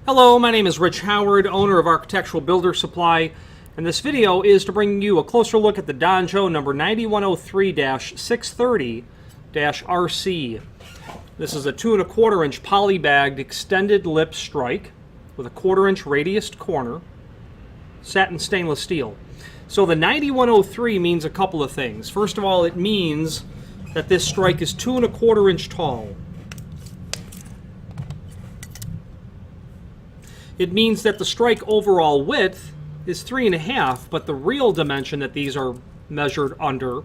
Hello, my name is Rich Howard, owner of Architectural Builder Supply, and this video is to bring you a closer look at the Donjo number 9103-630-RC. This is a 2 1/4 inch poly-bagged extended lip strike with a 1/4 inch radiused corner, satin stainless steel. So the 9103 means a couple of things. First of all, it means that this strike is 2 1/4 inch tall. It means that the strike overall width is 3.5, but the real dimension that these are measured under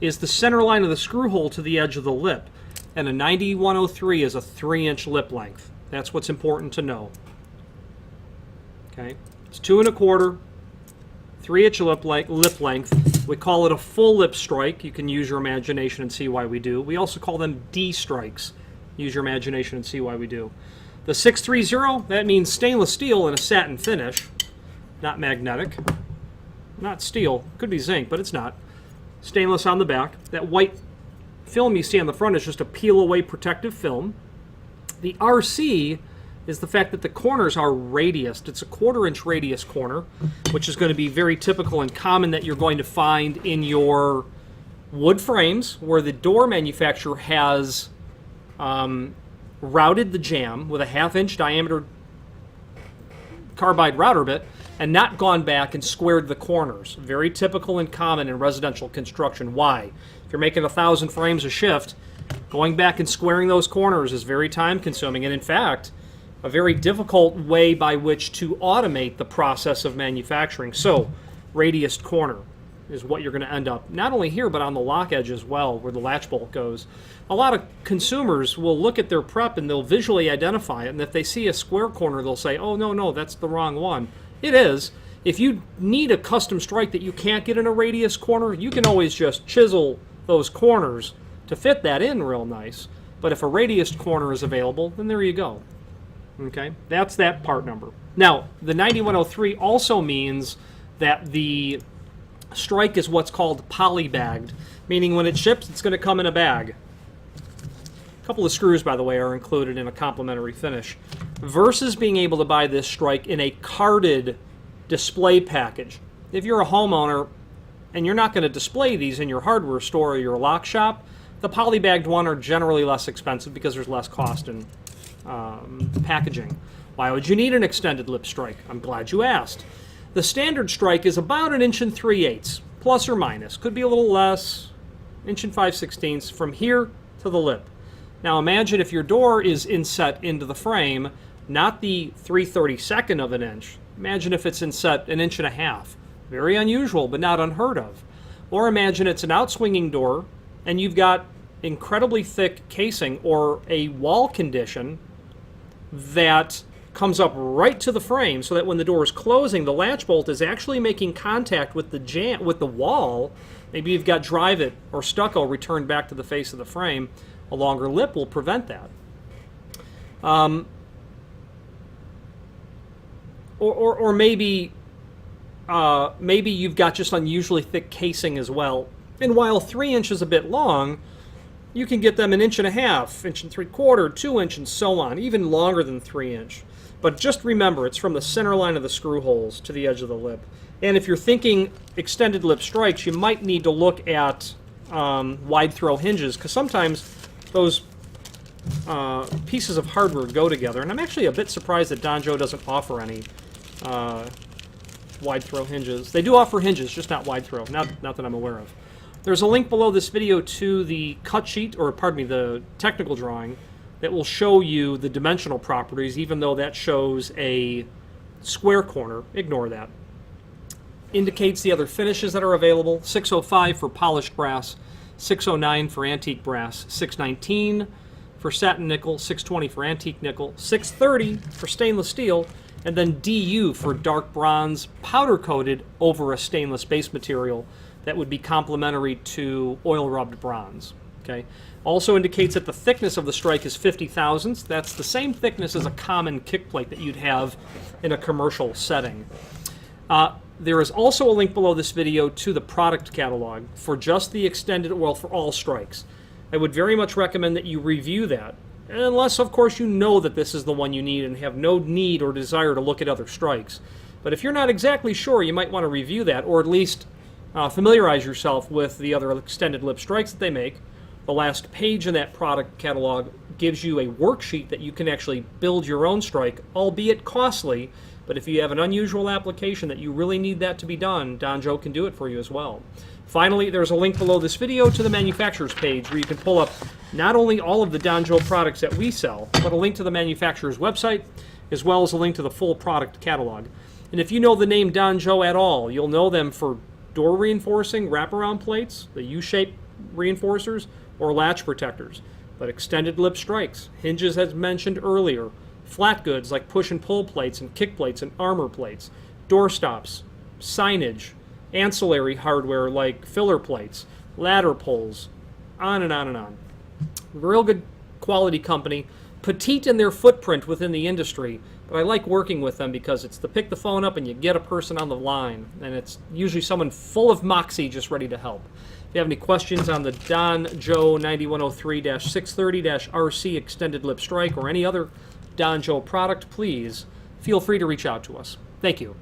is the center line of the screw hole to the edge of the lip. And a 9103 is a 3-inch lip length. That's what's important to know. Okay, it's 2 1/4, 3-inch lip length. We call it a full lip strike. You can use your imagination and see why we do. We also call them D strikes. Use your imagination and see why we do. The 630, that means stainless steel in a satin finish, not magnetic, not steel. Could be zinc, but it's not. Stainless on the back. That white film you see on the front is just a peel-away protective film. The RC is the fact that the corners are radiused. It's a 1/4 inch radius corner, which is going to be very typical and common that you're going to find in your wood frames, where the door manufacturer has routed the jamb with a 1/2 inch diameter carbide router bit and not gone back and squared the corners. Very typical and common in residential construction. Why? If you're making 1,000 frames a shift, going back and squaring those corners is very time consuming, and in fact a very difficult way by which to automate the process of manufacturing. So radiused corner is what you're going to end up, not only here but on the lock edge as well, where the latch bolt goes. A lot of consumers will look at their prep and they'll visually identify it, and if they see a square corner they'll say, oh no, that's the wrong one. It is. If you need a custom strike that you can't get in a radius corner, you can always just chisel those corners to fit that in real nice. But if a radius corner is available, then there you go. Okay, that's that part number. Now, the 9103 also means that the strike is what's called poly-bagged, meaning when it ships, it's going to come in a bag. A couple of screws, by the way, are included in a complimentary finish, versus being able to buy this strike in a carded display package. If you're a homeowner and you're not going to display these in your hardware store or your lock shop, the poly-bagged one are generally less expensive because there's less cost in packaging. Why would you need an extended lip strike? I'm glad you asked. The standard strike is about 1 3/8 inches, plus or minus. Could be a little less, 1 5/16 inches from here to the lip. Now imagine if your door is inset into the frame, not the 3/32 of an inch. Imagine if it's inset 1.5 inches. Very unusual, but not unheard of. Or imagine it's an outswinging door, and you've got incredibly thick casing or a wall condition that comes up right to the frame, so that when the door is closing, the latch bolt is actually making contact with the wall. Maybe you've got Dryvit or stucco returned back to the face of the frame. A longer lip will prevent that. Or maybe you've got just unusually thick casing as well. And while 3 inches is a bit long, you can get them 1.5 inches, 1 3/4, 2 inches, and so on, even longer than 3 inch. But just remember, it's from the center line of the screw holes to the edge of the lip. And if you're thinking extended lip strikes, you might need to look at wide throw hinges, because sometimes those pieces of hardware go together. And I'm actually a bit surprised that Donjo doesn't offer any wide throw hinges. They do offer hinges, just not wide throw, not that I'm aware of. There's a link below this video to the cut sheet, or pardon me, the technical drawing that will show you the dimensional properties, even though that shows a square corner. Ignore that. Indicates the other finishes that are available. 605 for polished brass, 609 for antique brass, 619 for satin nickel, 620 for antique nickel, 630 for stainless steel, and then DU for dark bronze powder coated over a stainless base material that would be complementary to oil rubbed bronze. Okay. Also indicates that the thickness of the strike is 50 thousandths. That's the same thickness as a common kick plate that you'd have in a commercial setting. There is also a link below this video to the product catalog for just the extended, well, for all strikes. I would very much recommend that you review that Unless, of course, you know that this is the one you need and have no need or desire to look at other strikes. But if you're not exactly sure, you might want to review that, or at least familiarize yourself with the other extended lip strikes that they make. The last page in that product catalog gives you a worksheet that you can actually build your own strike, albeit costly. But if you have an unusual application that you really need that to be done, Donjo can do it for you as well. Finally, there's a link below this video to the manufacturer's page where you can pull up not only all of the Donjo products that we sell, but a link to the manufacturer's website, as well as a link to the full product catalog. And if you know the name Donjo at all, you'll know them for door reinforcing wraparound plates, the U-shaped reinforcers, or latch protectors. But extended lip strikes, hinges as mentioned earlier, flat goods like push and pull plates and kick plates and armor plates, door stops, signage, ancillary hardware like filler plates, ladder pulls, on and on and on. Real good quality company, petite in their footprint within the industry, but I like working with them because it's the pick the phone up and you get a person on the line, and it's usually someone full of moxie just ready to help. If you have any questions on the Donjo 9103-630-RC extended lip strike or any other Donjo product, please feel free to reach out to us. Thank you.